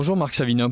Bonjour Marc Savina.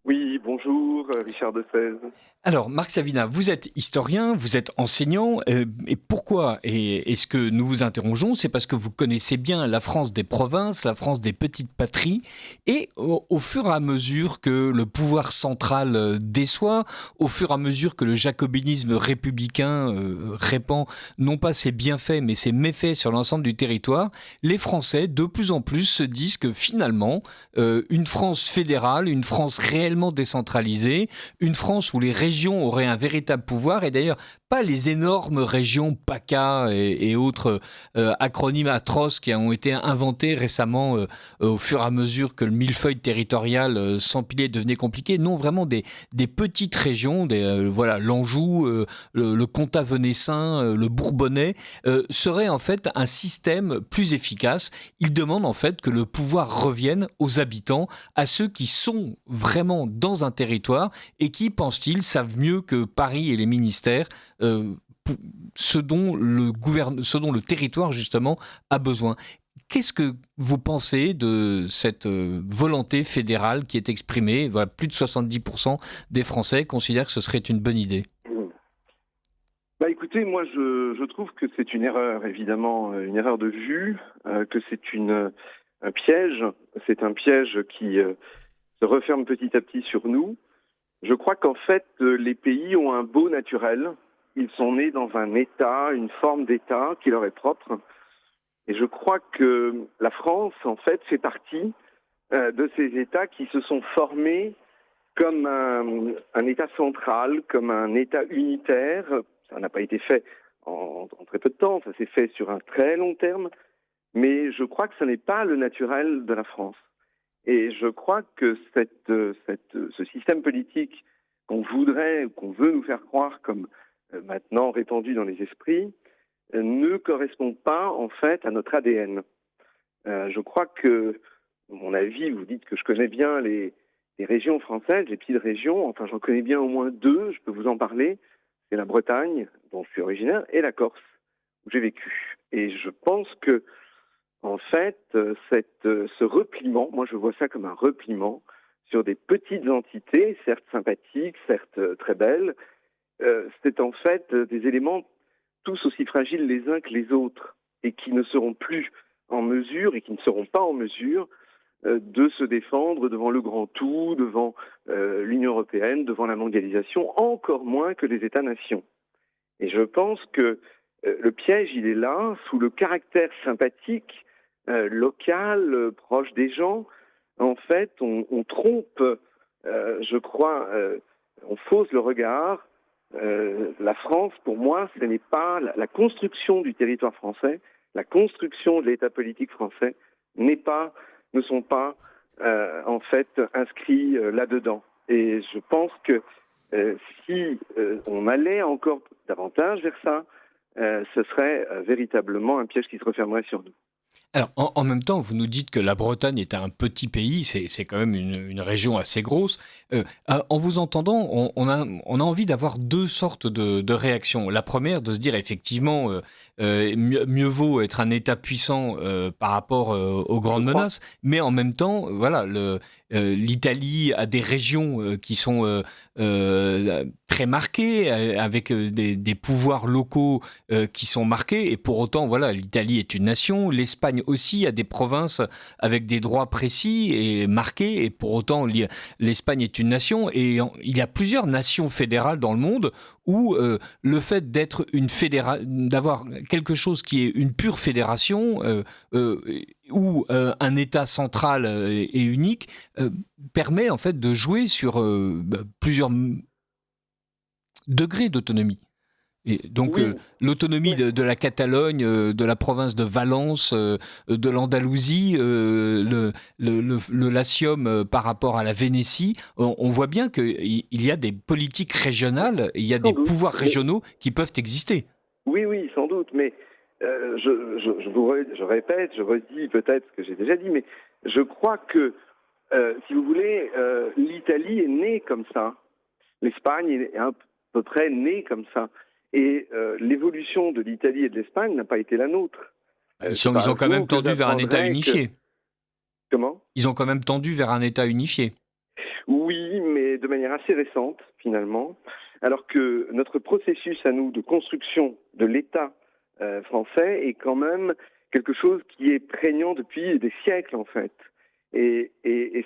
Oui, bonjour, Richard de Sèze. Alors Marc Savina, vous êtes historien, vous êtes enseignant, et pourquoi est-ce que nous vous interrogeons? C'est parce que vous connaissez bien la France des provinces, la France des petites patries, et au fur et à mesure que le pouvoir central déçoit, au fur et à mesure que le jacobinisme républicain répand non pas ses bienfaits mais ses méfaits sur l'ensemble du territoire, les Français de plus en plus se disent que finalement, une France fédérale, une France réellement décentralisée, une France où les régions auraient un véritable pouvoir, et d'ailleurs pas les énormes régions PACA et autres acronymes atroces qui ont été inventés récemment au fur et à mesure que le millefeuille territorial s'empilait, devenait compliqué. Non, vraiment des petites régions, voilà, l'Anjou, le Comtat venessin, le Bourbonnais, serait en fait un système plus efficace. Il demande en fait que le pouvoir revienne aux habitants, à ceux qui sont vraiment dans un territoire et qui, pensent-ils, savent mieux que Paris et les ministères euh, ce dont le territoire justement a besoin. Qu'est-ce que vous pensez de cette volonté fédérale qui est exprimée? Voilà, plus de 70% des Français considèrent que ce serait une bonne idée. Bah écoutez, moi je trouve que c'est une erreur, évidemment, une erreur de vue, que un piège. C'est un piège qui se referme petit à petit sur nous. Je crois qu'en fait, les pays ont un beau naturel. Ils sont nés dans un état, une forme d'état qui leur est propre. Et je crois que la France, en fait, fait partie de ces états qui se sont formés comme un État central, comme un État unitaire. Ça n'a pas été fait en très peu de temps, ça s'est fait sur un très long terme, mais je crois que ce n'est pas le naturel de la France. Et je crois que ce système politique qu'on veut nous faire croire comme maintenant répandu dans les esprits, ne correspond pas en fait à notre ADN. Je crois que, à mon avis, vous dites que je connais bien les régions françaises, les petites régions, enfin j'en connais bien au moins deux, je peux vous en parler. C'est la Bretagne, dont je suis originaire, et la Corse, où j'ai vécu. Et je pense que, en fait, ce repliement, moi je vois ça comme un repliement sur des petites entités, certes sympathiques, certes très belles, c'est en fait des éléments tous aussi fragiles les uns que les autres, et qui ne seront plus en mesure, et qui ne seront pas en mesure de se défendre devant le grand tout, devant l'Union européenne, devant la mondialisation, encore moins que les États-nations. Et je pense que le piège, il est là, sous le caractère sympathique, local, proche des gens. En fait, on trompe, je crois, on fausse le regard. La France, pour moi, ce n'est pas la construction du territoire français, la construction de l'État politique français n'est pas ne sont pas en fait inscrits là-dedans. Et je pense que si on allait encore davantage vers ça, ce serait véritablement un piège qui se refermerait sur nous. Alors, en même temps, vous nous dites que la Bretagne est un petit pays, c'est quand même une région assez grosse. En vous entendant, on a envie d'avoir deux sortes de réactions. La première, de se dire effectivement, mieux vaut être un État puissant par rapport aux Je grandes crois. menaces, mais en même temps, voilà, l'Italie a des régions qui sont très marquées, avec des pouvoirs locaux qui sont marqués, et pour autant, voilà, l'Italie est une nation, l'Espagne aussi a des provinces avec des droits précis et marqués, et pour autant, l'Espagne est une nation, et il y a plusieurs nations fédérales dans le monde où le fait d'être d'avoir quelque chose qui est une pure fédération, euh, ou un État central et unique, permet en fait de jouer sur plusieurs degrés d'autonomie. Et donc Oui, l'autonomie oui, de la Catalogne, de la province de Valence, de l'Andalousie, le Latium par rapport à la Vénétie, on voit bien qu'il y a des politiques régionales, il y a sans des doute. pouvoirs Mais régionaux qui peuvent exister. oui, oui, sans doute. Mais je répète, je redis peut-être ce que j'ai déjà dit, mais je crois que, si vous voulez, l'Italie est née comme ça. L'Espagne est à peu près née comme ça. Et l'évolution de l'Italie et de l'Espagne n'a pas été la nôtre. C'est Ils pas ont à quand même vous que tendu vers un État j'apprendrai que... unifié. Comment? Ils ont quand même tendu vers un État unifié. Oui, mais de manière assez récente, finalement, alors que notre processus à nous de construction de l'État français est quand même quelque chose qui est prégnant depuis des siècles, en fait. Et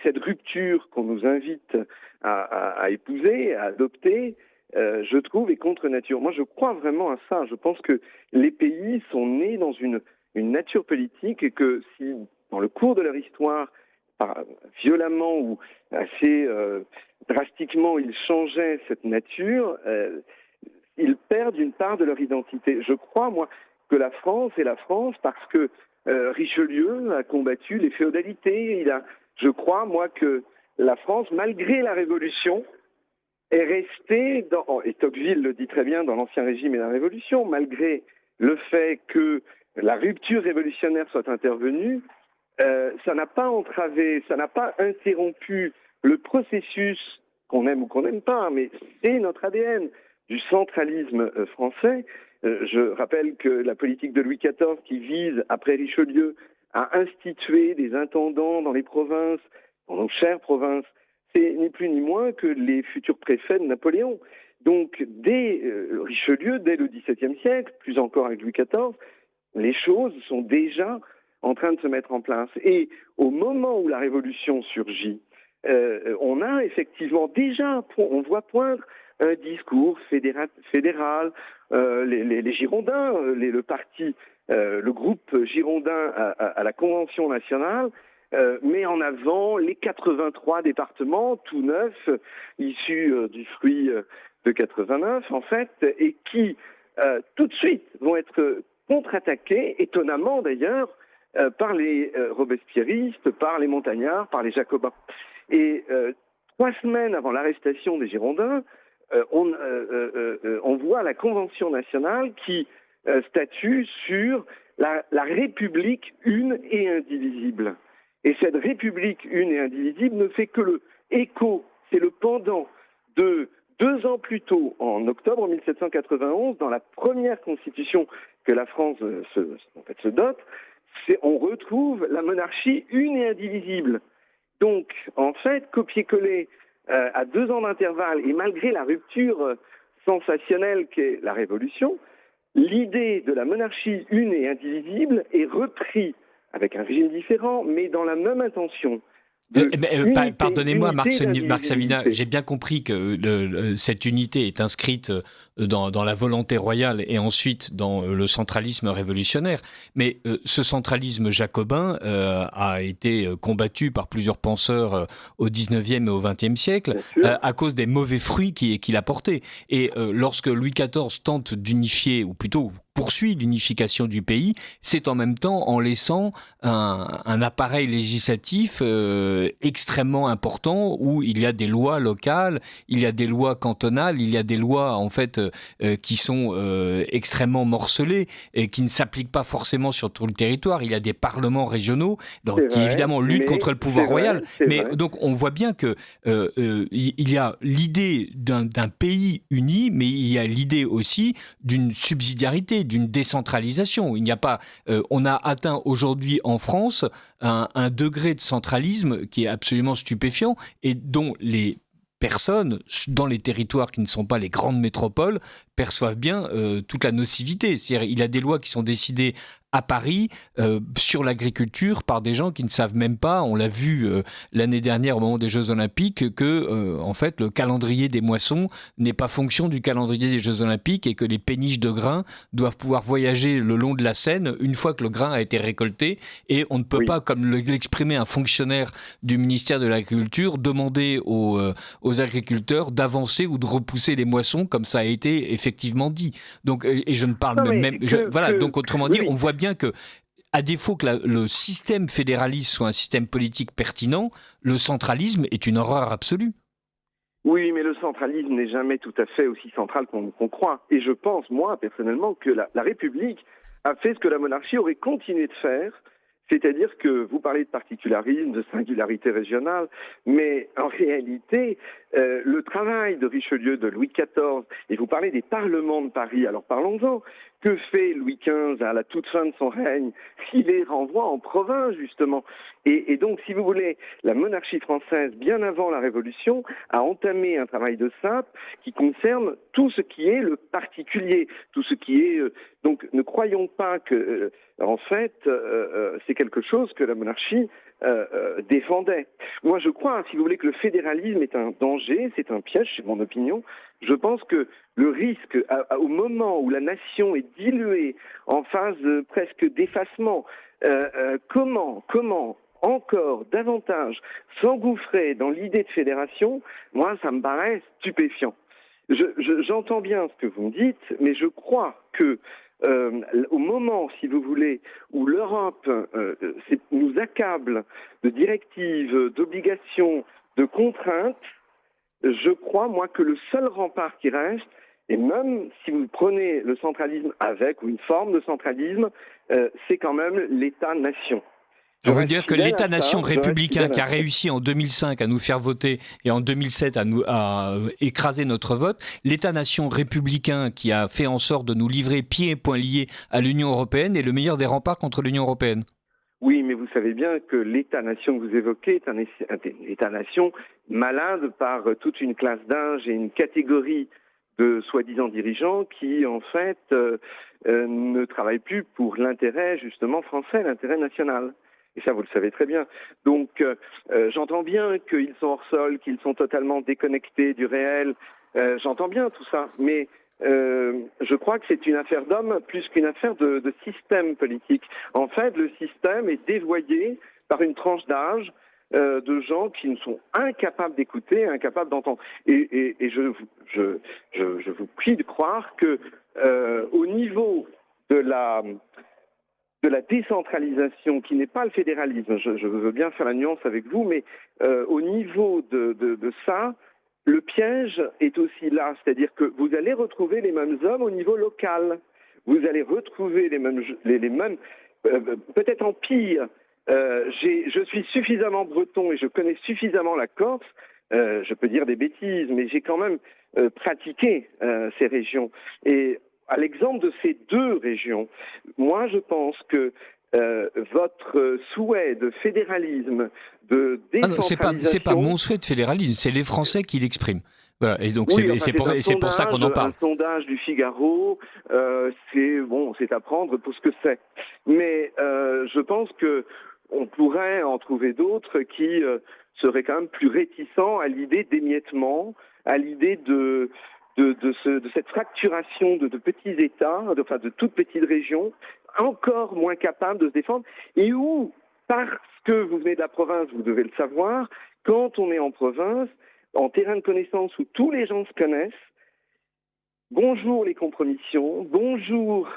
cette rupture qu'on nous invite à épouser, à adopter, je trouve, est contre nature. Moi, je crois vraiment à ça. Je pense que les pays sont nés dans une nature politique et que si, dans le cours de leur histoire, violemment ou assez drastiquement, ils changeaient cette nature, ils perdent une part de leur identité. Je crois, moi, que la France est la France parce que Richelieu a combattu les féodalités. Je crois, moi, que la France, malgré la Révolution, est restée, et Tocqueville le dit très bien dans l'Ancien Régime et la Révolution, malgré le fait que la rupture révolutionnaire soit intervenue, ça n'a pas entravé, ça n'a pas interrompu le processus, qu'on aime ou qu'on n'aime pas, mais c'est notre ADN, du centralisme français. Je rappelle que la politique de Louis XIV, qui vise, après Richelieu, à instituer des intendants dans les provinces, dans nos chères provinces, c'est ni plus ni moins que les futurs préfets de Napoléon. Donc, dès Richelieu, dès le XVIIe siècle, plus encore avec Louis XIV, les choses sont déjà en train de se mettre en place. Et au moment où la Révolution surgit, on a effectivement déjà, on voit poindre un discours fédéral. Les Girondins, le parti, le groupe girondin à la Convention nationale, met en avant les 83 départements tout neufs, issus du fruit de 89 en fait, et qui tout de suite vont être contre-attaqués, étonnamment d'ailleurs, par les robespierristes, par les montagnards, par les jacobins. Et 3 semaines avant l'arrestation des Girondins, on voit la Convention nationale qui statue sur la République une et indivisible. Et cette République une et indivisible ne fait que le écho, c'est le pendant de 2 ans plus tôt, en octobre 1791, dans la première constitution que la France se dote, on retrouve la monarchie une et indivisible. Donc, en fait, copier-coller à 2 ans d'intervalle, et malgré la rupture sensationnelle qu'est la Révolution, l'idée de la monarchie une et indivisible est reprise avec un régime différent, mais dans la même intention. Pardonnez-moi, Marc Savina, j'ai bien compris que cette unité est inscrite dans la volonté royale et ensuite dans le centralisme révolutionnaire. Mais ce centralisme jacobin a été combattu par plusieurs penseurs au 19e et au 20e siècle à cause des mauvais fruits qu'il a portés. Et lorsque Louis XIV tente d'unifier, ou plutôt poursuit l'unification du pays, c'est en même temps en laissant un appareil législatif extrêmement important où il y a des lois locales, il y a des lois cantonales, il y a des lois en fait qui sont extrêmement morcelées et qui ne s'appliquent pas forcément sur tout le territoire. Il y a des parlements régionaux donc, qui évidemment luttent contre le pouvoir royal. Mais donc on voit bien que il y a l'idée d'un pays uni, mais il y a l'idée aussi d'une subsidiarité, d'une décentralisation. Il n'y a pas, on a atteint aujourd'hui en France un degré de centralisme qui est absolument stupéfiant et dont les personnes dans les territoires qui ne sont pas les grandes métropoles perçoivent bien toute la nocivité. C'est-à-dire, il y a des lois qui sont décidées à Paris sur l'agriculture par des gens qui ne savent même pas, on l'a vu l'année dernière au moment des Jeux Olympiques, que en fait le calendrier des moissons n'est pas fonction du calendrier des Jeux Olympiques et que les péniches de grains doivent pouvoir voyager le long de la Seine une fois que le grain a été récolté et on ne peut pas, comme l'exprimait un fonctionnaire du ministère de l'Agriculture, demander aux agriculteurs d'avancer ou de repousser les moissons comme ça a été effectivement dit. Donc, et je ne parle voilà, donc autrement dit, on voit bien que, à défaut que le système fédéraliste soit un système politique pertinent, le centralisme est une horreur absolue. Oui, mais le centralisme n'est jamais tout à fait aussi central qu'on croit. Et je pense, moi, personnellement, que la République a fait ce que la monarchie aurait continué de faire, c'est-à-dire que vous parlez de particularisme, de singularité régionale, mais en réalité, le travail de Richelieu, de Louis XIV, et vous parlez des parlements de Paris, alors parlons-en, Que fait Louis XV à la toute fin de son règne? Il les renvoie en province, justement. Et donc, si vous voulez, la monarchie française, bien avant la Révolution, a entamé un travail de sape qui concerne tout ce qui est le particulier, tout ce qui est... donc, ne croyons pas que, en fait, c'est quelque chose que la monarchie défendait. Moi, je crois, si vous voulez, que le fédéralisme est un danger, c'est un piège, c'est mon opinion. Je pense que le risque, au moment où la nation est diluée en phase presque d'effacement, comment encore davantage s'engouffrer dans l'idée de fédération, moi, ça me paraît stupéfiant. J'entends bien ce que vous me dites, mais je crois que au moment, si vous voulez, où l'Europe nous accable de directives, d'obligations, de contraintes, je crois, moi, que le seul rempart qui reste, et même si vous prenez le centralisme avec ou une forme de centralisme, c'est quand même l'État-nation. On veut dire que l'État-nation républicain qui a réussi en 2005 à nous faire voter et en 2007 à écraser notre vote, l'État-nation républicain qui a fait en sorte de nous livrer pieds et poings liés à l'Union européenne est le meilleur des remparts contre l'Union européenne. Oui, mais vous savez bien que l'État-nation que vous évoquez est un État-nation malade par toute une classe d'âge et une catégorie de soi-disant dirigeants qui, en fait, ne travaillent plus pour l'intérêt, justement, français, l'intérêt national. Et ça, vous le savez très bien. Donc, j'entends bien qu'ils sont hors sol, qu'ils sont totalement déconnectés du réel. J'entends bien tout ça. Mais je crois que c'est une affaire d'hommes plus qu'une affaire de système politique. En fait, le système est dévoyé par une tranche d'âge de gens qui ne sont incapables d'écouter, incapables d'entendre. Et je vous prie de croire que au niveau de la décentralisation, qui n'est pas le fédéralisme, je veux bien faire la nuance avec vous, mais au niveau de ça, le piège est aussi là, c'est-à-dire que vous allez retrouver les mêmes hommes au niveau local. Vous allez retrouver les mêmes peut-être en pire. Je suis suffisamment breton et je connais suffisamment la Corse. Je peux dire des bêtises, mais j'ai quand même pratiqué ces régions. Et à l'exemple de ces deux régions, moi je pense que votre souhait de fédéralisme, de décentralisation... c'est pas mon souhait de fédéralisme, c'est les Français qui l'expriment. Voilà, et donc oui, c'est pour ça qu'on en parle. Un sondage du Figaro, c'est à prendre pour ce que c'est. Mais je pense que on pourrait en trouver d'autres qui seraient quand même plus réticents à l'idée d'émiettement, à l'idée de cette fracturation de petits États, de toutes petites régions, encore moins capables de se défendre, et où, parce que vous venez de la province, vous devez le savoir, quand on est en province, en terrain de connaissance où tous les gens se connaissent, bonjour les compromissions, bonjour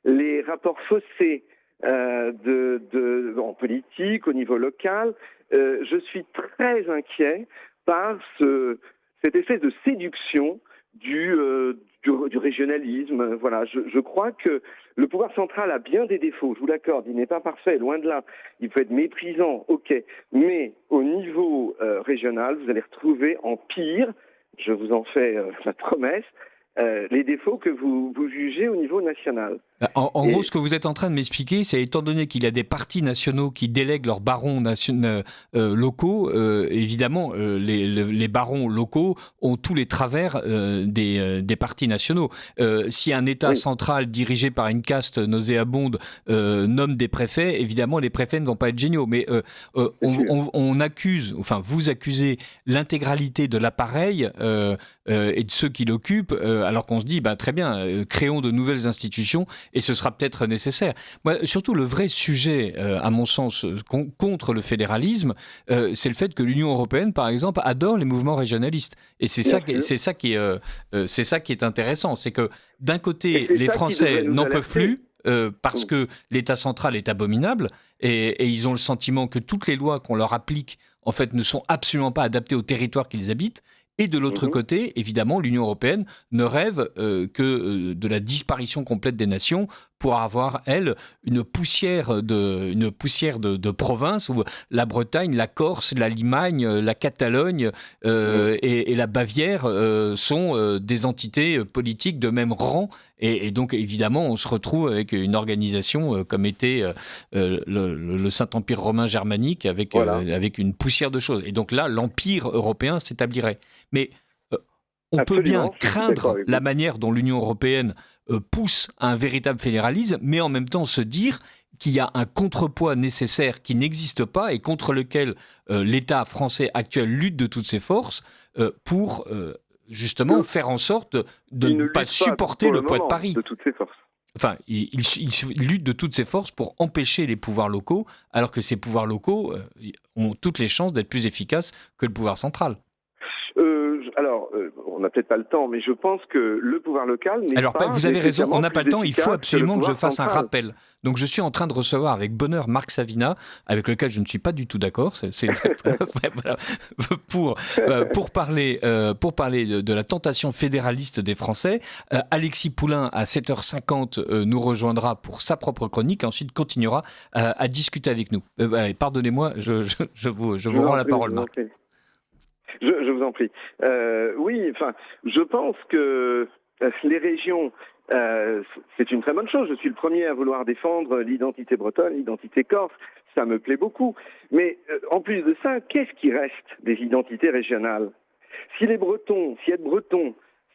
les rapports faussés en politique, au niveau local. Je suis très inquiet par cette espèce de séduction du régionalisme. Voilà, je crois que le pouvoir central a bien des défauts, je vous l'accorde, il n'est pas parfait, loin de là. Il peut être méprisant, ok, mais au niveau régional, vous allez retrouver en pire, je vous en fais la promesse, les défauts que vous jugez au niveau national. En gros, ce que vous êtes en train de m'expliquer, c'est étant donné qu'il y a des partis nationaux qui délèguent leurs barons locaux, évidemment, les barons locaux ont tous les travers des partis nationaux. Si un État central dirigé par une caste nauséabonde nomme des préfets, évidemment, les préfets ne vont pas être géniaux. Mais on accuse, enfin, vous accusez l'intégralité de l'appareil et de ceux qui l'occupent, alors qu'on se dit, très bien, créons de nouvelles institutions. Et ce sera peut-être nécessaire. Moi, surtout, le vrai sujet, à mon sens, contre le fédéralisme, c'est le fait que l'Union européenne, par exemple, adore les mouvements régionalistes. Et c'est ça qui est intéressant. C'est que, d'un côté, les Français n'en peuvent plus parce que l'État central est abominable et ils ont le sentiment que toutes les lois qu'on leur applique, en fait, ne sont absolument pas adaptées au territoire qu'ils habitent. Et de l'autre côté, évidemment, l'Union européenne ne rêve que de la disparition complète des nations pour avoir, elle, une poussière de province où la Bretagne, la Corse, la Limagne, la Catalogne et la Bavière sont des entités politiques de même rang. Et donc, évidemment, on se retrouve avec une organisation comme était le Saint-Empire romain germanique avec une poussière de choses. Et donc là, l'Empire européen s'établirait. Mais on peut bien craindre la manière dont l'Union européenne pousse à un véritable fédéralisme, mais en même temps se dire qu'il y a un contrepoids nécessaire qui n'existe pas et contre lequel l'État français actuel lutte de toutes ses forces pour justement faire en sorte de ne pas supporter le poids de Paris. De toutes ses forces. Enfin, il lutte de toutes ses forces pour empêcher les pouvoirs locaux, alors que ces pouvoirs locaux ont toutes les chances d'être plus efficaces que le pouvoir central. On n'a peut-être pas le temps, mais je pense que le pouvoir local n'est pas... Vous avez raison, on n'a pas le temps, il faut absolument que je fasse un rappel. Donc je suis en train de recevoir avec bonheur Marc Savina, avec lequel je ne suis pas du tout d'accord, pour parler de la tentation fédéraliste des Français. Alexis Poulain, à 7h50, nous rejoindra pour sa propre chronique, et ensuite continuera à discuter avec nous. Allez, pardonnez-moi, je vous rends la parole, Marc. Je vous en prie. Je pense que les régions, c'est une très bonne chose. Je suis le premier à vouloir défendre l'identité bretonne, l'identité corse. Ça me plaît beaucoup. Mais en plus de ça, qu'est-ce qui reste des identités régionales ? Si être breton,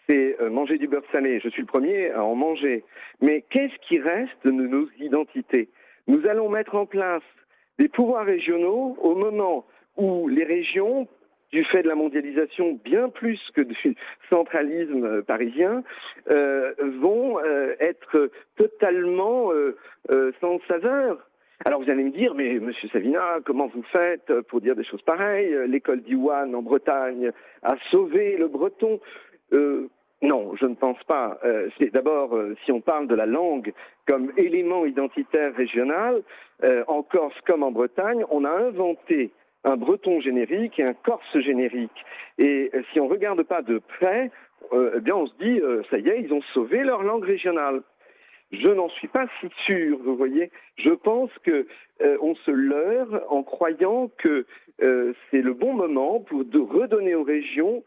c'est manger du beurre salé, je suis le premier à en manger. Mais qu'est-ce qui reste de nos identités ? Nous allons mettre en place des pouvoirs régionaux au moment où les régions, du fait de la mondialisation bien plus que du centralisme parisien, vont être totalement sans saveur. Alors vous allez me dire, mais Monsieur Savina, comment vous faites pour dire des choses pareilles ? L'école d'Iwan en Bretagne a sauvé le breton. Non, je ne pense pas. C'est d'abord, si on parle de la langue comme élément identitaire régional, en Corse comme en Bretagne, on a inventé un breton générique et un corse générique. Et si on ne regarde pas de près, on se dit, ça y est, ils ont sauvé leur langue régionale. Je n'en suis pas si sûr, vous voyez. Je pense que on se leurre en croyant que c'est le bon moment pour redonner aux régions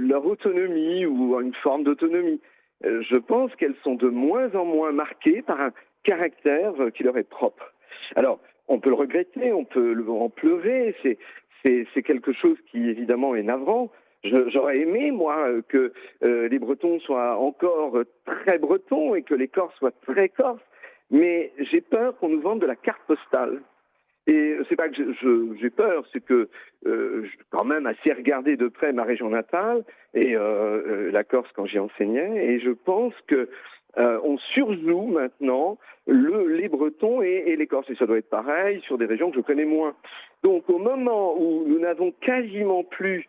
leur autonomie ou une forme d'autonomie. Je pense qu'elles sont de moins en moins marquées par un caractère qui leur est propre. Alors, on peut le regretter, on peut en pleurer, c'est quelque chose qui évidemment est navrant. J'aurais aimé, moi, que les Bretons soient encore très bretons et que les Corses soient très corses, mais j'ai peur qu'on nous vende de la carte postale. Et c'est pas que j'ai peur, c'est que j'ai quand même assez regardé de près ma région natale et la Corse quand j'y enseignais, et je pense que on surjoue maintenant les Bretons et les Corses, et ça doit être pareil sur des régions que je connais moins. Donc au moment où nous n'avons quasiment plus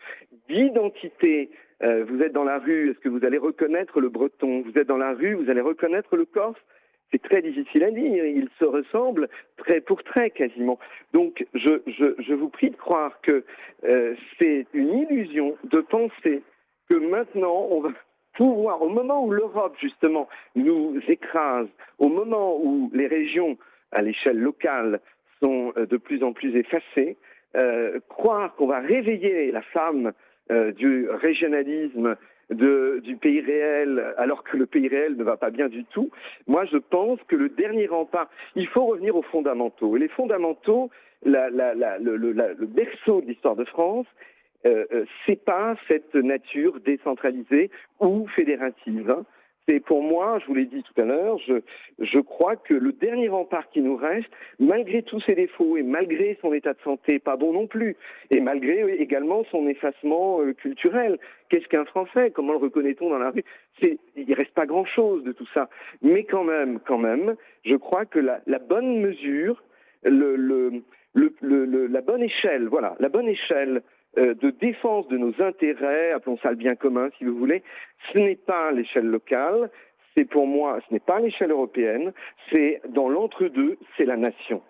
d'identité, vous êtes dans la rue, est-ce que vous allez reconnaître le Breton ? Vous êtes dans la rue, vous allez reconnaître le Corse ? C'est très difficile à dire, ils se ressemblent trait pour trait quasiment. Donc je vous prie de croire que c'est une illusion de penser que maintenant on va pouvoir, au moment où l'Europe justement nous écrase, au moment où les régions à l'échelle locale sont de plus en plus effacées, croire qu'on va réveiller la flamme du régionalisme du pays réel, alors que le pays réel ne va pas bien du tout. Moi, je pense que le dernier rempart, il faut revenir aux fondamentaux. Et les fondamentaux, le berceau de l'histoire de France, c'est pas cette nature décentralisée ou fédérative. C'est pour moi, je vous l'ai dit tout à l'heure, je crois que le dernier rempart qui nous reste, malgré tous ses défauts et malgré son état de santé pas bon non plus, et malgré également son effacement culturel, qu'est-ce qu'un Français ? Comment le reconnaît-on dans la rue ? Il reste pas grand-chose de tout ça. Mais quand même, je crois que la bonne mesure, la bonne échelle, voilà, la bonne échelle de défense de nos intérêts, appelons ça le bien commun si vous voulez, ce n'est pas l'échelle locale, c'est pour moi, ce n'est pas l'échelle européenne, c'est dans l'entre-deux, c'est la nation.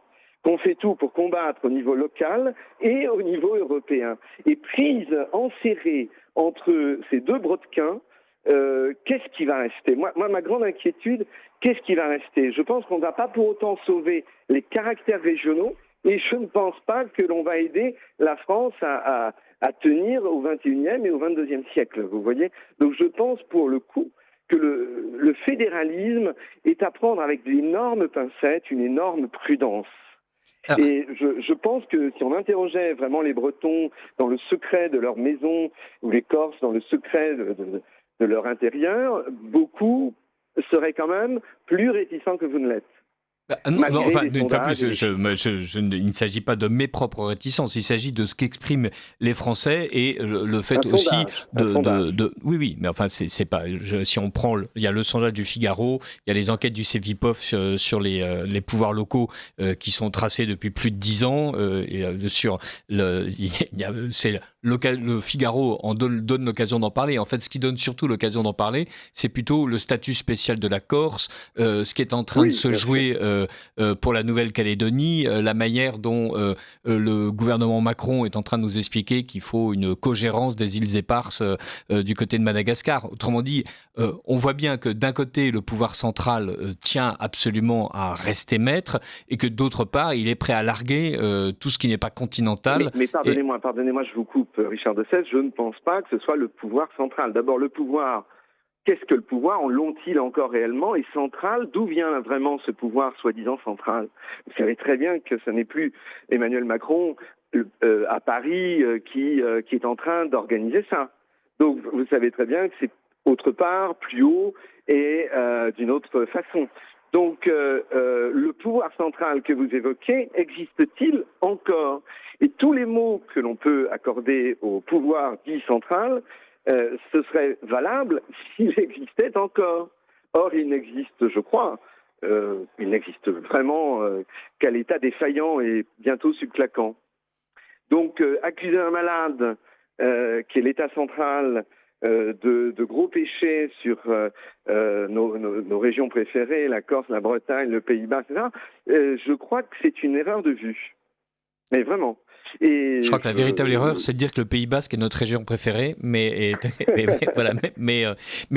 Qu'on fait tout pour combattre au niveau local et au niveau européen. Et prise enserrée entre ces deux brodequins, qu'est-ce qui va rester? Moi, ma grande inquiétude, qu'est-ce qui va rester? Je pense qu'on ne va pas pour autant sauver les caractères régionaux et je ne pense pas que l'on va aider la France à tenir au XXIe et au XXIIe siècle, vous voyez? Donc je pense pour le coup que le fédéralisme est à prendre avec d'énormes pincettes, une énorme prudence. Alors, Et je pense que si on interrogeait vraiment les Bretons dans le secret de leur maison, ou les Corses dans le secret de leur intérieur, beaucoup seraient quand même plus réticents que vous ne l'êtes. non, Malgré enfin, les une fois de sondages plus, et les chiffres. il ne s'agit pas de mes propres réticences, il s'agit de ce qu'expriment les Français et le fait aussi Un sondage. oui, oui, mais enfin, c'est pas. Si on prend, il y a le sondage du Figaro, il y a les enquêtes du Cevipof sur les pouvoirs locaux qui sont tracés depuis plus de 10 ans, sur c'est le Figaro en donne l'occasion d'en parler. En fait, ce qui donne surtout l'occasion d'en parler, c'est plutôt le statut spécial de la Corse, ce qui est en train de se jouer pour la Nouvelle-Calédonie, la manière dont le gouvernement Macron est en train de nous expliquer qu'il faut une cogérance des îles éparses du côté de Madagascar. Autrement dit, on voit bien que d'un côté, le pouvoir central tient absolument à rester maître et que d'autre part, il est prêt à larguer tout ce qui n'est pas continental. Mais pardonnez-moi, je vous coupe, Richard de Sèze, je ne pense pas que ce soit le pouvoir central. D'abord, le pouvoir. Qu'est-ce que le pouvoir? L'ont-ils encore réellement? Et central, d'où vient vraiment ce pouvoir soi-disant central? Vous savez très bien que ce n'est plus Emmanuel Macron à Paris qui est en train d'organiser ça. Donc vous savez très bien que c'est autre part, plus haut et d'une autre façon. Donc le pouvoir central que vous évoquez, existe-t-il encore? Et tous les mots que l'on peut accorder au pouvoir dit central, ce serait valable s'il existait encore. Or, il n'existe, je crois, il n'existe vraiment qu'à l'état défaillant et bientôt subclaquant. Donc, accuser un malade, qui est l'État central, de gros péchés sur nos régions préférées, la Corse, la Bretagne, le Pays-Bas, etc., je crois que c'est une erreur de vue. Mais vraiment. Et Je crois que la véritable erreur, c'est de dire que le Pays Basque est notre région préférée, voilà. Mais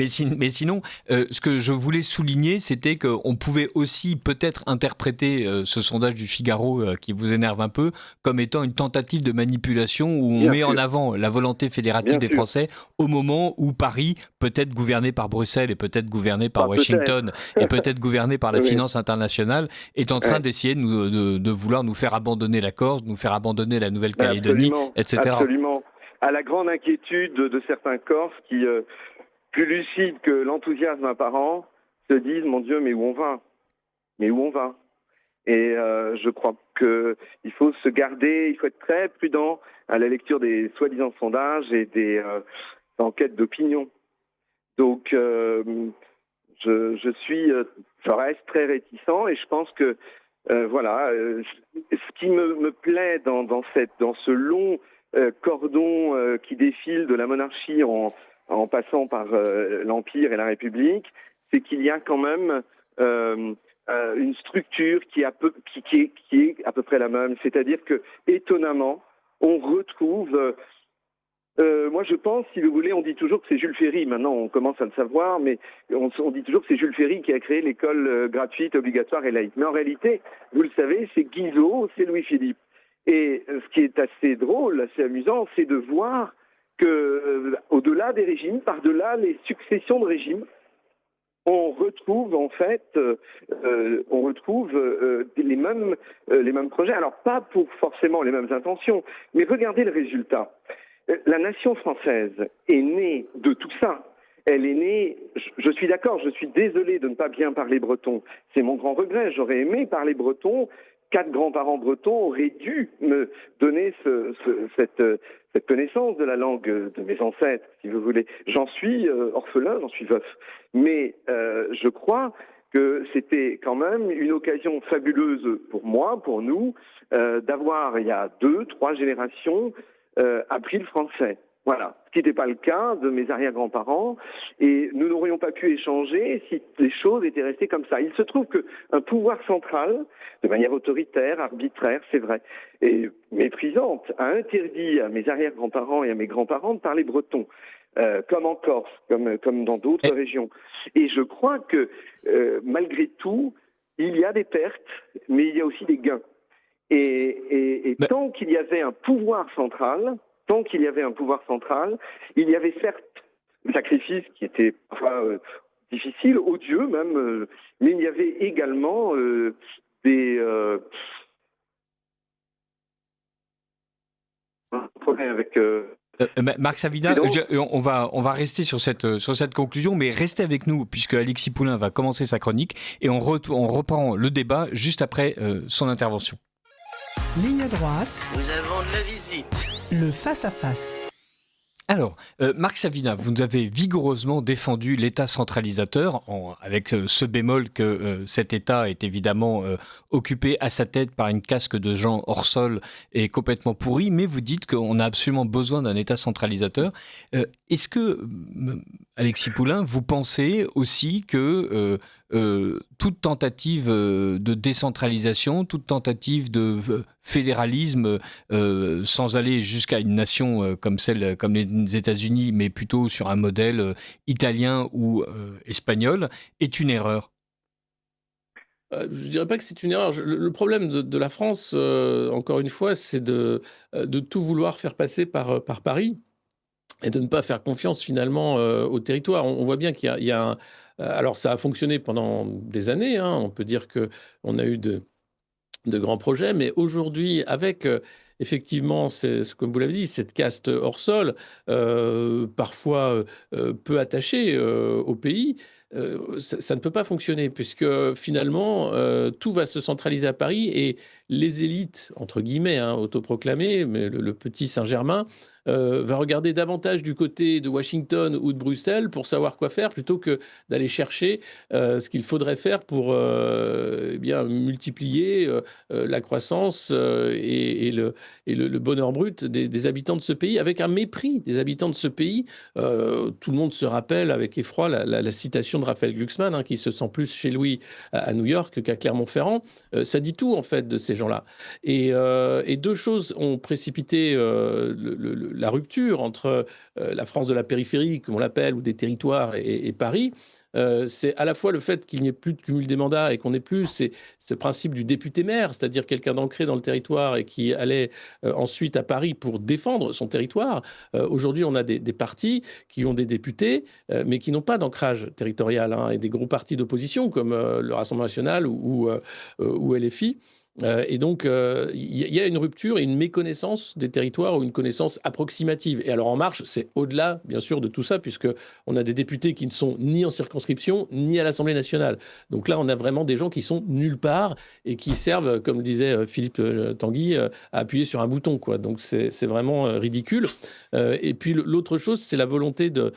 sinon, ce que je voulais souligner, c'était qu'on pouvait aussi peut-être interpréter ce sondage du Figaro qui vous énerve un peu comme étant une tentative de manipulation où on met en avant la volonté fédérative des Français au moment où Paris, peut-être gouverné par Bruxelles et peut-être gouverné par Washington et peut-être gouverné par la finance internationale, est en train d'essayer de vouloir nous faire abandonner la Corse, nous faire abandonner la Nouvelle-Calédonie, etc. Absolument. À la grande inquiétude de certains Corses qui, plus lucides que l'enthousiasme apparent, se disent « Mon Dieu, mais où on va? Mais où on va ?» Et je crois qu'il faut se garder, il faut être très prudent à la lecture des soi-disant sondages et des enquêtes d'opinion. Donc, je reste très réticent et je pense que voilà, ce qui me plaît dans ce long cordon qui défile de la monarchie en passant par l'Empire et la République, c'est qu'il y a quand même une structure qui est à peu près la même. C'est-à-dire que, étonnamment, on retrouve... moi, je pense, si vous voulez, on dit toujours que c'est Jules Ferry. Maintenant, on commence à le savoir, mais on dit toujours que c'est Jules Ferry qui a créé l'école gratuite, obligatoire et laïque. Mais en réalité, vous le savez, c'est Guizot, c'est Louis-Philippe. Et ce qui est assez drôle, assez amusant, c'est de voir que, au-delà des régimes, par-delà les successions de régimes, on retrouve en fait, les mêmes projets. Alors pas pour forcément les mêmes intentions, mais regardez le résultat. La nation française est née de tout ça. Elle est née, je suis d'accord, je suis désolé de ne pas bien parler breton. C'est mon grand regret, j'aurais aimé parler breton. 4 grands-parents bretons auraient dû me donner cette connaissance de la langue de mes ancêtres, si vous voulez. J'en suis orphelin, j'en suis veuf. Mais je crois que c'était quand même une occasion fabuleuse pour moi, pour nous, d'avoir, il y a 2, 3 générations, appris le français. Voilà, ce qui n'était pas le cas de mes arrière-grands-parents, et nous n'aurions pas pu échanger si les choses étaient restées comme ça. Il se trouve qu'un pouvoir central, de manière autoritaire, arbitraire, c'est vrai, et méprisante, a interdit à mes arrière-grands-parents et à mes grands-parents de parler breton. comme en Corse, comme dans d'autres régions. Et je crois que malgré tout, il y a des pertes, mais il y a aussi des gains. Et tant qu'il y avait un pouvoir central, il y avait certes des sacrifices qui étaient parfois difficiles, odieux même, mais il y avait également des problèmes avec... Marc Savina, on va rester sur cette conclusion, mais restez avec nous puisque Alexis Poulain va commencer sa chronique et on reprend le débat juste après son intervention. Ligne droite. Nous avons de la visite. Le face-à-face. Alors, Marc Savina, vous nous avez vigoureusement défendu l'État centralisateur, avec ce bémol que cet État est évidemment occupé à sa tête par une casque de gens hors sol et complètement pourris, mais vous dites qu'on a absolument besoin d'un État centralisateur. Est-ce que, Alexis Poulain, vous pensez aussi que toute tentative de décentralisation, toute tentative de fédéralisme, sans aller jusqu'à une nation comme les États-Unis, mais plutôt sur un modèle italien ou espagnol, est une erreur? Je ne dirais pas que c'est une erreur. Le problème de la France, encore une fois, c'est de tout vouloir faire passer par Paris et de ne pas faire confiance finalement au territoire. On voit bien qu'il y a un... Alors ça a fonctionné pendant des années, hein. On peut dire qu'on a eu de grands projets, mais aujourd'hui, avec effectivement, comme vous l'avez dit, cette caste hors sol, parfois peu attachée au pays, ça ne peut pas fonctionner, puisque finalement, tout va se centraliser à Paris et les élites, entre guillemets, hein, autoproclamées, mais le petit Saint-Germain, va regarder davantage du côté de Washington ou de Bruxelles pour savoir quoi faire, plutôt que d'aller chercher ce qu'il faudrait faire pour bien multiplier la croissance et le bonheur brut des habitants de ce pays, avec un mépris des habitants de ce pays. Tout le monde se rappelle avec effroi la citation de Raphaël Glucksmann, hein, qui se sent plus chez lui à New York qu'à Clermont-Ferrand. Ça dit tout, en fait, de ces gens-là. Et deux choses ont précipité la rupture entre la France de la périphérie, comme on l'appelle, ou des territoires, et Paris. C'est à la fois le fait qu'il n'y ait plus de cumul des mandats et qu'on n'ait plus ce principe du député-maire, c'est-à-dire quelqu'un d'ancré dans le territoire et qui allait ensuite à Paris pour défendre son territoire. Aujourd'hui, on a des partis qui ont des députés, mais qui n'ont pas d'ancrage territorial, hein, et des gros partis d'opposition comme le Rassemblement national ou LFI. Et donc, il y a une rupture et une méconnaissance des territoires, ou une connaissance approximative. Et alors, En Marche, c'est au-delà, bien sûr, de tout ça, puisqu'on a des députés qui ne sont ni en circonscription, ni à l'Assemblée nationale. Donc là, on a vraiment des gens qui sont nulle part et qui servent, comme le disait Philippe Tanguy, à appuyer sur un bouton, quoi. Donc, c'est vraiment ridicule. Et puis, l'autre chose, c'est la volonté de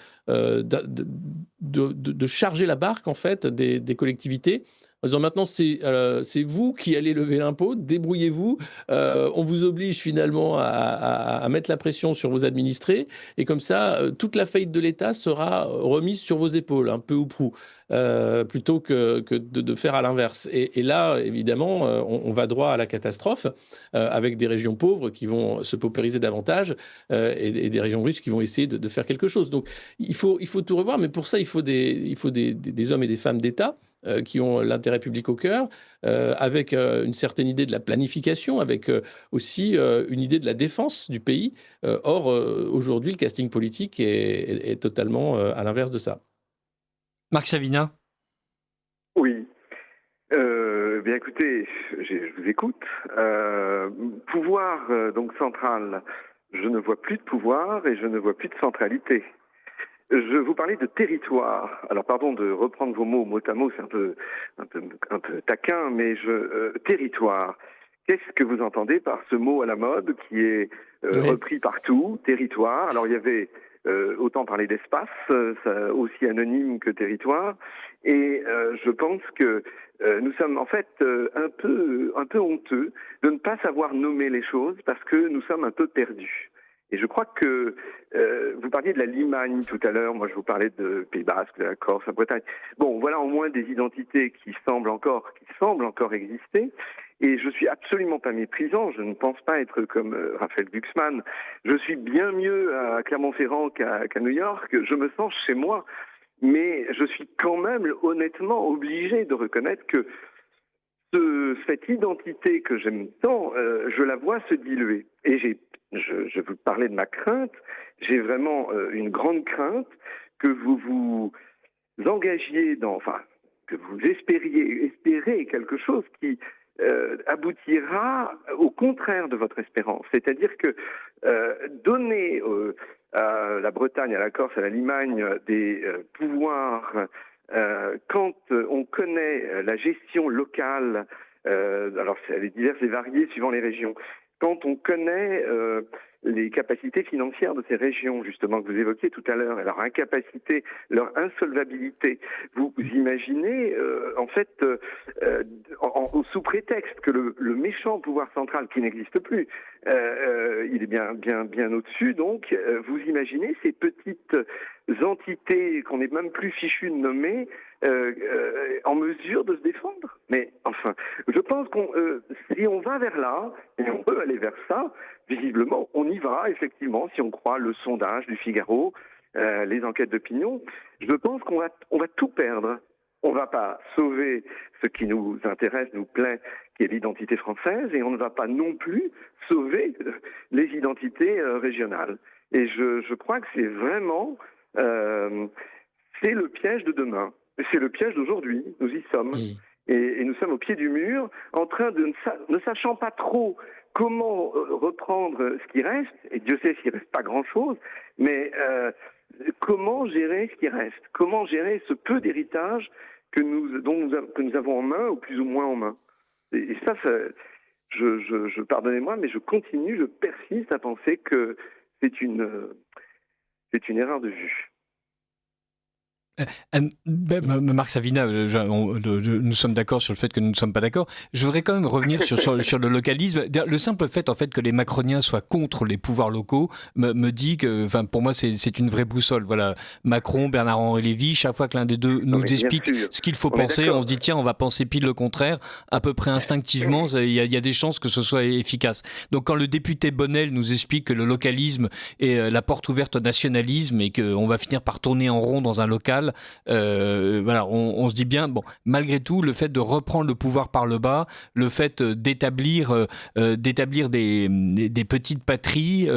charger la barque, en fait, des collectivités, en disant maintenant c'est vous qui allez lever l'impôt, débrouillez-vous, on vous oblige finalement à mettre la pression sur vos administrés, et comme ça toute la faillite de l'État sera remise sur vos épaules, un peu ou prou, plutôt que de faire à l'inverse. Et là évidemment on va droit à la catastrophe, avec des régions pauvres qui vont se paupériser davantage, et des régions riches qui vont essayer de faire quelque chose. Donc il faut tout revoir, mais pour ça il faut des hommes et des femmes d'État qui ont l'intérêt public au cœur, avec une certaine idée de la planification, avec aussi une idée de la défense du pays. Or, aujourd'hui, le casting politique est totalement à l'inverse de ça. Marc Savina. Oui. Bien écoutez, je vous écoute. Pouvoir donc central, je ne vois plus de pouvoir et je ne vois plus de centralité. Je vous parlais de territoire. Alors pardon de reprendre vos mots mot à mot, c'est un peu taquin, mais territoire. Qu'est-ce que vous entendez par ce mot à la mode qui est repris partout, territoire? Alors il y avait autant parler d'espace, aussi anonyme que territoire, et je pense que nous sommes en fait un peu honteux de ne pas savoir nommer les choses parce que nous sommes un peu perdus. Et je crois que vous parliez de la Limagne tout à l'heure, moi je vous parlais de Pays Basque, de la Corse, de la Bretagne. Bon, voilà au moins des identités qui semblent encore exister. Et je suis absolument pas méprisant, je ne pense pas être comme Raphaël Glucksmann. Je suis bien mieux à Clermont-Ferrand qu'à New York, je me sens chez moi. Mais je suis quand même honnêtement obligé de reconnaître que cette identité que j'aime tant, je la vois se diluer. Et je vous parlais de ma crainte, j'ai vraiment une grande crainte que vous vous engagiez que vous espérez quelque chose qui aboutira au contraire de votre espérance. C'est-à-dire que donner à la Bretagne, à la Corse, à la Limagne des pouvoirs quand on connaît la gestion locale, alors elle est diverse et variée suivant les régions, quand on connaît les capacités financières de ces régions, justement, que vous évoquiez tout à l'heure, et leur incapacité, leur insolvabilité, vous imaginez, en fait, sous prétexte que le méchant pouvoir central, qui n'existe plus, il est bien au-dessus, donc, vous imaginez ces petites entités qu'on n'est même plus fichu de nommer, en mesure de se défendre. Mais enfin, je pense si on va vers là, et on peut aller vers ça, visiblement, on y va, effectivement, si on croit le sondage du Figaro, les enquêtes d'opinion. Je pense qu'on va tout perdre. On ne va pas sauver ce qui nous intéresse, nous plaît, qui est l'identité française, et on ne va pas non plus sauver les identités régionales. Et je crois que c'est vraiment... c'est le piège de demain. C'est le piège d'aujourd'hui. Nous y sommes. Et nous sommes au pied du mur, en train de ne sachant pas trop comment reprendre ce qui reste, et Dieu sait s'il ne reste pas grand-chose, mais comment gérer ce qui reste, comment gérer ce peu d'héritage que nous avons en main, ou plus ou moins en main. Et ça, pardonnez-moi, mais je persiste à penser que c'est une erreur de vue. Marc Savina, nous sommes d'accord sur le fait que nous ne sommes pas d'accord. Je voudrais quand même revenir sur le localisme. Le simple fait, en fait, que les macroniens soient contre les pouvoirs locaux me dit que, enfin, pour moi, c'est une vraie boussole. Voilà, Macron, Bernard-Henri Lévy, chaque fois que l'un des deux nous explique ce qu'il faut penser, on se dit tiens, on va penser pile le contraire, à peu près instinctivement. Il y a des chances que ce soit efficace. Donc, quand le député Bonnel nous explique que le localisme est la porte ouverte au nationalisme et qu'on va finir par tourner en rond dans un local. Voilà, on se dit bien, bon, malgré tout, le fait de reprendre le pouvoir par le bas, le fait d'établir des petites patries,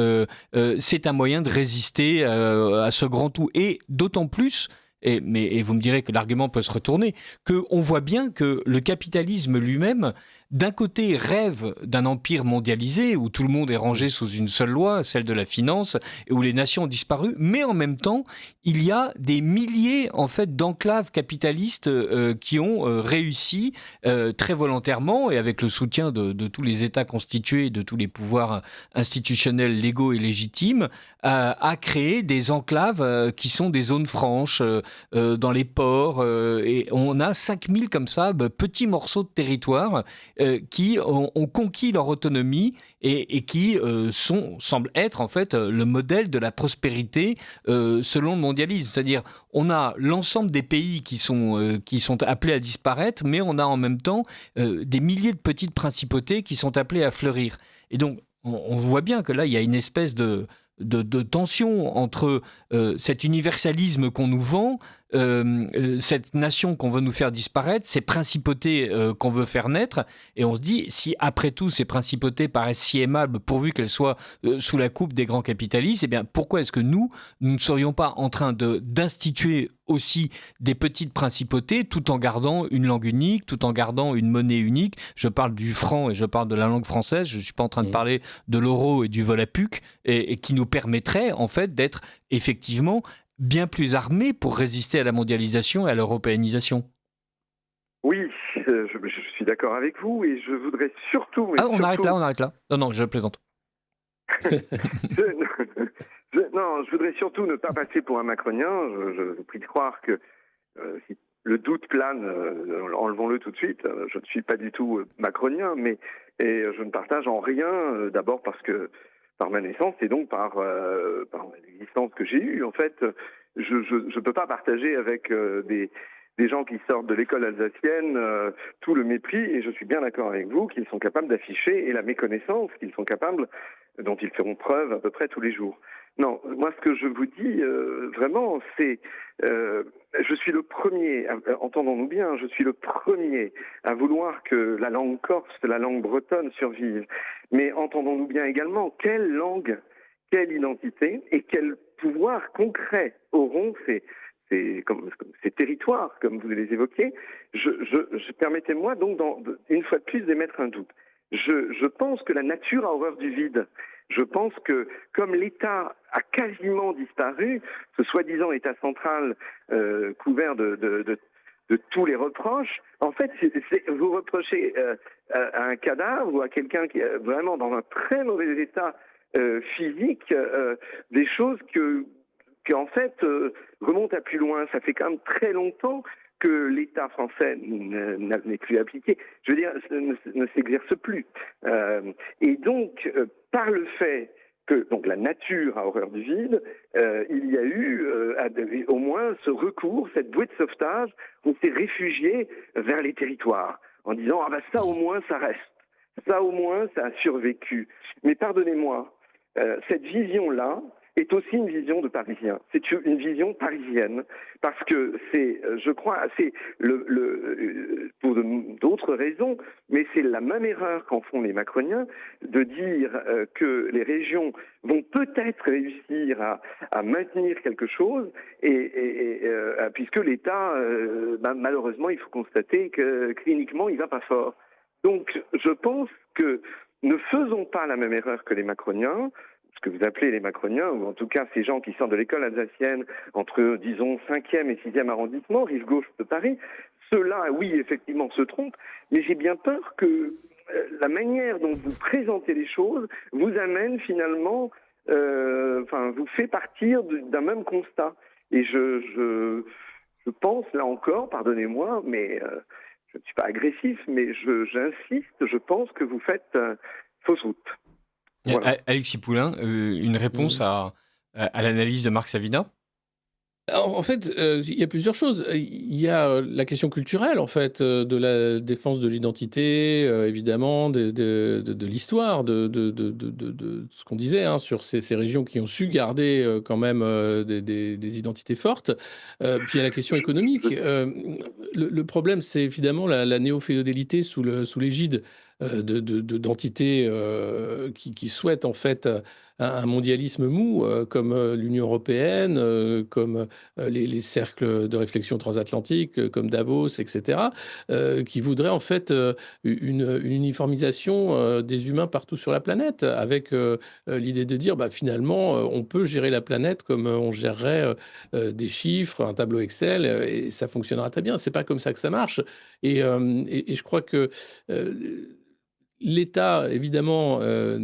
c'est un moyen de résister à ce grand tout. Et d'autant plus, et vous me direz que l'argument peut se retourner, qu'on voit bien que le capitalisme lui-même, d'un côté, rêve d'un empire mondialisé où tout le monde est rangé sous une seule loi, celle de la finance, et où les nations ont disparu, mais en même temps, il y a des milliers en fait d'enclaves capitalistes qui ont réussi très volontairement et avec le soutien de tous les États constitués, de tous les pouvoirs institutionnels légaux et légitimes, à créer des enclaves qui sont des zones franches dans les ports, et on a 5000 comme ça, petits morceaux de territoire qui ont conquis leur autonomie et qui semblent être en fait le modèle de la prospérité selon le mondialisme. C'est-à-dire, on a l'ensemble des pays qui sont appelés à disparaître, mais on a en même temps des milliers de petites principautés qui sont appelées à fleurir. Et donc, on voit bien que là, il y a une espèce de tension entre cet universalisme qu'on nous vend, cette nation qu'on veut nous faire disparaître, ces principautés qu'on veut faire naître, et on se dit, si après tout ces principautés paraissent si aimables pourvu qu'elles soient sous la coupe des grands capitalistes, eh bien pourquoi est-ce que nous ne serions pas en train d'instituer aussi des petites principautés tout en gardant une langue unique, tout en gardant une monnaie unique? Je parle du franc et je parle de la langue française, je ne suis pas en train de parler de l'euro et du Volapük, et qui nous permettrait en fait d'être effectivement bien plus armés pour résister à la mondialisation et à l'européanisation. Oui, je suis d'accord avec vous et je voudrais surtout... on arrête là. Non, je plaisante. je voudrais surtout ne pas passer pour un macronien. Je vous prie de croire que si le doute plane, enlevons-le tout de suite. Je ne suis pas du tout macronien, mais je ne partage en rien, d'abord parce que par ma naissance et donc par l'existence que j'ai eue. En fait, je ne peux pas partager avec des des gens qui sortent de l'école alsacienne tout le mépris, et je suis bien d'accord avec vous, qu'ils sont capables d'afficher, et la méconnaissance qu'ils sont capables, dont ils feront preuve à peu près tous les jours. Non, moi ce que je vous dis vraiment, c'est je suis le premier, entendons-nous bien, je suis le premier à vouloir que la langue corse, la langue bretonne survive. Mais entendons-nous bien également, quelle langue, quelle identité et quel pouvoir concret auront ces territoires, comme vous les évoquez. Permettez-moi donc, une fois de plus, d'émettre un doute. Je pense que la nature a horreur du vide. Je pense que, comme l'État a quasiment disparu, ce soi-disant État central couvert de tous les reproches, en fait, vous reprochez à un cadavre ou à quelqu'un qui est vraiment dans un très mauvais état physique des choses qui en fait remontent à plus loin. Ça fait quand même très longtemps que l'État français n'est plus appliqué, je veux dire, ne s'exerce plus. Et donc, par le fait que donc la nature a horreur du vide, il y a eu au moins ce recours, cette bouée de sauvetage, on s'est réfugié vers les territoires, en disant « Ah ben ça au moins ça reste, ça au moins ça a survécu ». Mais pardonnez-moi, cette vision-là est aussi une vision de Parisien. C'est une vision parisienne parce que c'est, je crois, c'est pour d'autres raisons, mais c'est la même erreur qu'en font les macroniens de dire que les régions vont peut-être réussir à maintenir quelque chose puisque l'État, malheureusement, il faut constater que cliniquement, il va pas fort. Donc, je pense que ne faisons pas la même erreur que les macroniens, ce que vous appelez les macroniens, ou en tout cas ces gens qui sortent de l'école alsacienne entre, disons, 5e et 6e arrondissement, rive gauche de Paris. Ceux-là, oui, effectivement, se trompent, mais j'ai bien peur que la manière dont vous présentez les choses vous amène finalement, vous fait partir d'un même constat. Et je pense, là encore, pardonnez-moi, mais je ne suis pas agressif, mais j'insiste, je pense que vous faites fausse route. Voilà. Alexis Poulain, une réponse à l'analyse de Marc Savina? En fait, il y a plusieurs choses. Il y a la question culturelle, en fait, de la défense de l'identité, évidemment, de l'histoire, de ce qu'on disait sur ces régions qui ont su garder quand même des identités fortes. Puis il y a la question économique. Le problème, c'est évidemment la néo-féodalité sous l'égide d'entités qui souhaitent en fait un mondialisme mou, comme l'Union européenne, comme les cercles de réflexion transatlantique, comme Davos, etc., qui voudraient en fait une uniformisation des humains partout sur la planète, avec l'idée de dire finalement on peut gérer la planète comme on gérerait des chiffres, un tableau Excel, et ça fonctionnera très bien. C'est pas comme ça que ça marche. Et je crois que l'État, évidemment, a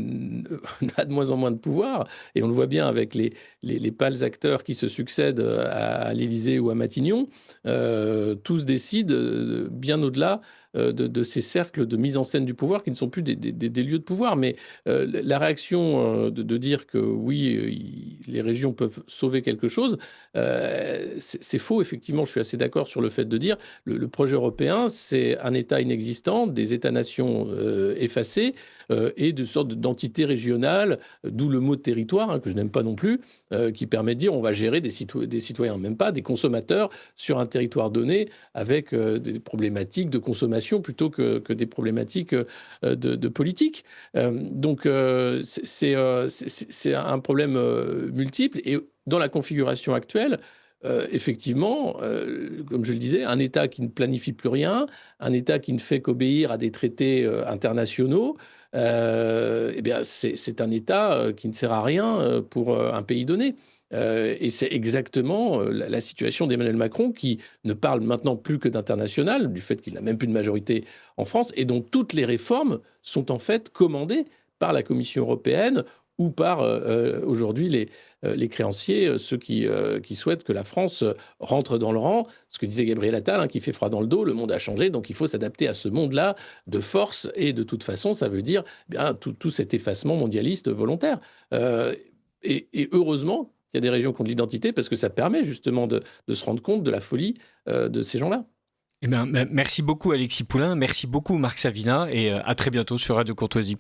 de moins en moins de pouvoir, et on le voit bien avec les pâles acteurs qui se succèdent à l'Élysée ou à Matignon. Tous décident bien au-delà de ces cercles de mise en scène du pouvoir qui ne sont plus des lieux de pouvoir. Mais la réaction de dire que oui, les régions peuvent sauver quelque chose, c'est faux. Effectivement, je suis assez d'accord sur le fait de dire le projet européen, c'est un État inexistant, des États-nations effacés et de sortes d'entités régionales, d'où le mot territoire, que je n'aime pas non plus, qui permet de dire on va gérer des citoyens, même pas des consommateurs sur un territoire donné avec des problématiques de consommation plutôt que des problématiques de politique. Donc c'est un problème multiple, et dans la configuration actuelle, effectivement, comme je le disais, un État qui ne planifie plus rien, un État qui ne fait qu'obéir à des traités internationaux, c'est un État qui ne sert à rien pour un pays donné. Et c'est exactement la situation d'Emmanuel Macron, qui ne parle maintenant plus que d'international, du fait qu'il n'a même plus de majorité en France, et dont toutes les réformes sont en fait commandées par la Commission européenne ou par aujourd'hui les créanciers, ceux qui souhaitent que la France rentre dans le rang. Ce que disait Gabriel Attal, qui fait froid dans le dos, le monde a changé, donc il faut s'adapter à ce monde-là de force, et de toute façon, ça veut dire tout cet effacement mondialiste volontaire. Et heureusement Il y a des régions qui ont de l'identité parce que ça permet justement de se rendre compte de la folie de ces gens-là. Eh bien, merci beaucoup Alexis Poulain, merci beaucoup Marc Savina et à très bientôt sur Radio Courtoisie.